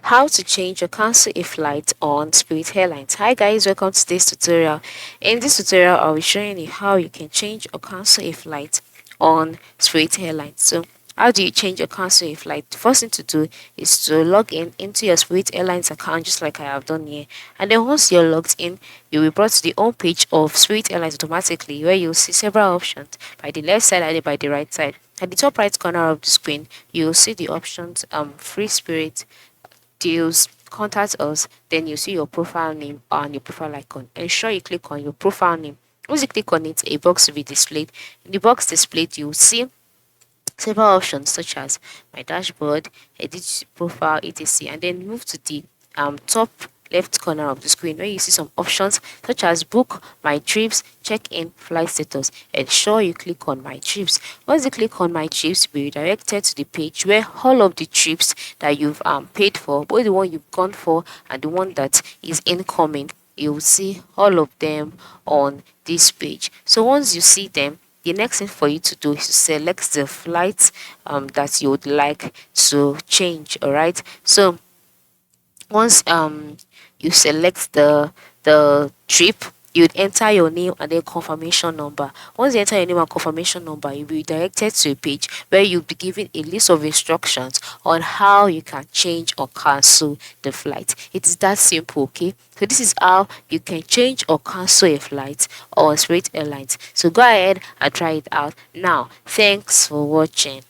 How to change or cancel a flight on Spirit Airlines. Hi guys, welcome to this tutorial. In this tutorial, I'll be showing you how you can change or cancel a flight on Spirit Airlines. So how do you change or cancel a flight? The first thing to do is to log in into your Spirit Airlines account, just like I have done here. And then once you're logged in, you'll be brought to the home page of Spirit Airlines automatically, where you'll see several options by the left side and by the right side. At the top right corner of the screen, you'll see the options Free Spirit, deals, contact us. Then you see your profile name and your profile icon. Ensure you click on your profile name. Once you click on it, a box will be displayed. In the box displayed, you will see several options such as my dashboard, edit profile, etc. And then move to the top left corner of the screen where you see some options such as book, my trips, check-in, flight status. Ensure you click on my trips. Once you click on my trips, you'll be redirected to the page where all of the trips that you've paid for, both the one you've gone for and the one that is incoming, you'll see all of them on this page. So once you see them, the next thing for you to do is to select the flight that you would like to change. All right, so once you select the trip, you'd enter your name and then confirmation number. Once you enter your name and confirmation number, you'll be directed to a page where you'll be given a list of instructions on how you can change or cancel the flight. It is that simple. Okay, so this is how you can change or cancel a flight on Spirit Airlines. So go ahead and try it out now. Thanks for watching.